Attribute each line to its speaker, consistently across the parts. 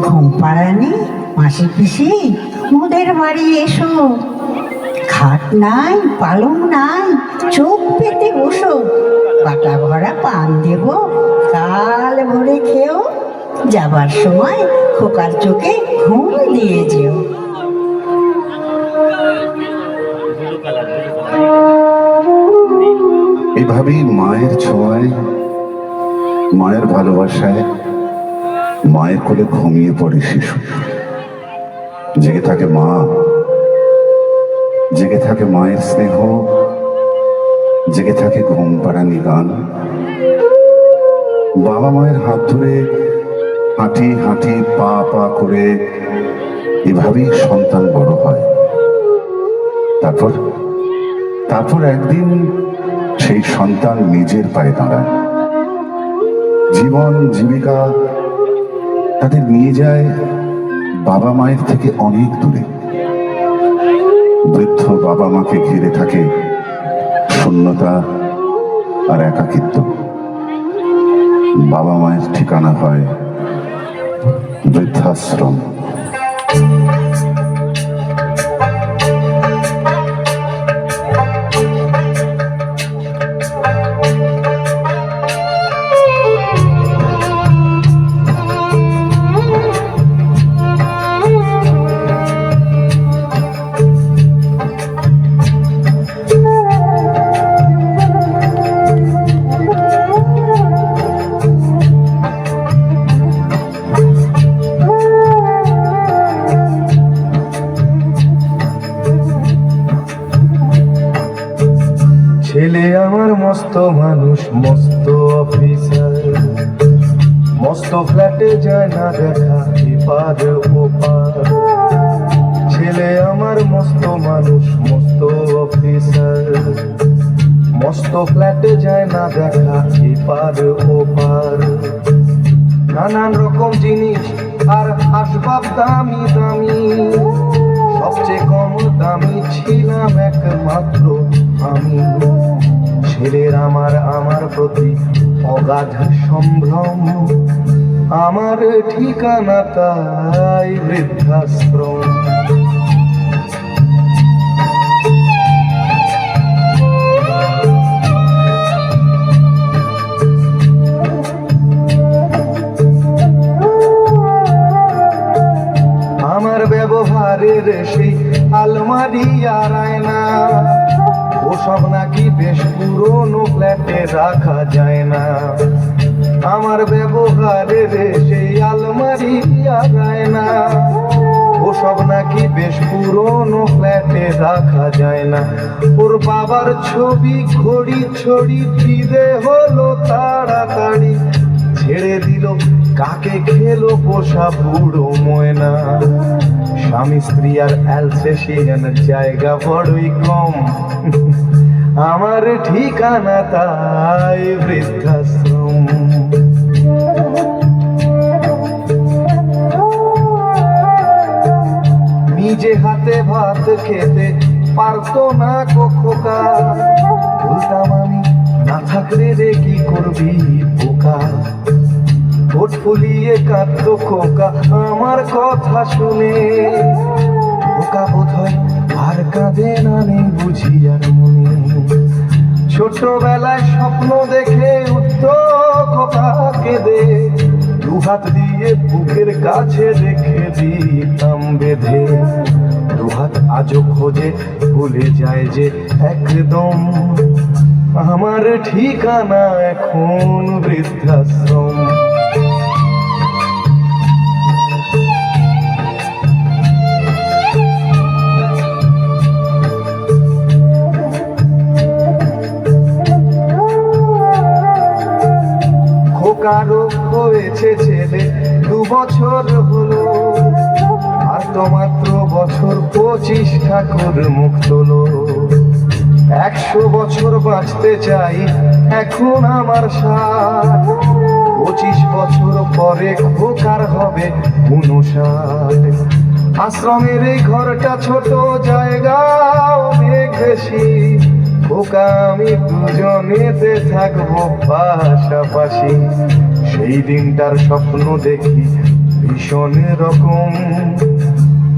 Speaker 1: ঘুম পাড়ানি মাসি পিসি মোদের বাড়ি এসো, খাট নাই পালং নাই, চোখ পেতে বসো, পাটা ভরা পান দেব, কাল ভরে খেও, যাবার সময় খোকার চোখে ঘুম দিয়ে যেও।
Speaker 2: এভাবেই মায়ের ছোঁয়ায়, মায়ের ভালোবাসায়, মায়ের কোলে ঘুমিয়ে পড়ে শিশু। জেগে থাকে মা, জেগে থাকে মায়ের স্নেহ, জেগে থাকে ঘুম পাড়ানি গান। বাবা মায়ের হাত ধরে হাঁটি হাঁটি পা পা করে এভাবেই সন্তান বড় হয়। তারপর তারপর একদিন সেই সন্তান নিজের পায়ে দাঁড়ায়। জীবন জীবিকা তাদের নিয়ে যায় বাবা মায়ের থেকে অনেক দূরে। বৃদ্ধ বাবা মাকে ঘিরে থাকে শূন্যতা আর একাকিত্ব। বাবা মায়ের ঠিকানা হয় বৃদ্ধাশ্রম।
Speaker 3: ছেলে আমার মস্ত মানুষ, মস্ত অফিসার, মস্ত ফ্ল্যাটে যায় না দেখা এপার ওপার। ছেলে আমার মস্ত মানুষ, মস্ত অফিসার, মস্ত ফ্ল্যাটে যায় না দেখা এপার ওপার। নানান রকম জিনিস আর আসবাব দামি দামি, সবচেয়ে কম দামি ছিলাম একমাত্র আমি। ছেলের আমার আমার প্রতি অগাধ সম্ভ্রম, আমার ঠিকানা তাই বৃদ্ধাশ্রম। আমার ব্যবহারের সেই আলমারি আর আয়না, ওসব নাকি বেশ পুরনো ফ্ল্যাটে রাখা যায় না। আমার ব্যবহারের সেই আলমারি আর আয়না, ওসব নাকি বেশ পুরনো ফ্ল্যাটে রাখা যায় না। ওর বাবার ছবি ঘড়ি ছড়ি ফিরে হলো তাড়াতাড়ি, ছেড়ে দিল কাকে খেলো পোষা বুড়ো ময়না। স্বামী স্ত্রী আর অ্যালসেশিয়ান জায়গা বড়ই কম, আমার ঠিকানা তাই বৃদ্ধাশ্রম। নিজে হাতে ভাত খেতে পারতো না খোকা, বলতাম আমি না থাকলে রে কি করবি বোকা। ঠোঁট ফুলিয়ে কাঁদতো খোকা আমার কথা শুনে, খোকা বোধ হয় আর কাঁদে না নেই বুঝি আর মনে। ছোটবেলায় স্বপ্ন দেখে উঠতো খোকা কেঁদে, দুহাত দিয়ে বুকের কাছে রেখে দিতাম বেঁধে। দুহাত আজও খোঁজে ভুলে যায় যে একদম, আমার ঠিকানা এখন বৃদ্ধাশ্রম। কারো হয়েছে ছেলে 2 বছর হলো, আর তো মাত্র বছর 25 ঠাকুর মুখ তোলো। 100 বছর বাঁচতে চাই এখন আমার 60, 25 বছর পরে খোকার হবে 59। আশ্রমের এই ঘরটা ছোট, জায়গা অনেক বেশি, খোকা আমি দুজনেতে থাকবো পাশাপাশি। সেই দিনটার স্বপ্ন দেখি ভীষণ রকম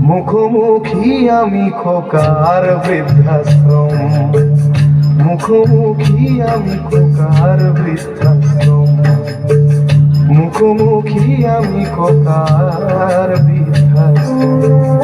Speaker 3: মুখোমুখি আমি খোকার বৃদ্ধাশ্রম, মুখোমুখি আমি খোকার বৃদ্ধাশ্রম, মুখোমুখি আমি খোকার বৃদ্ধাশ্রম।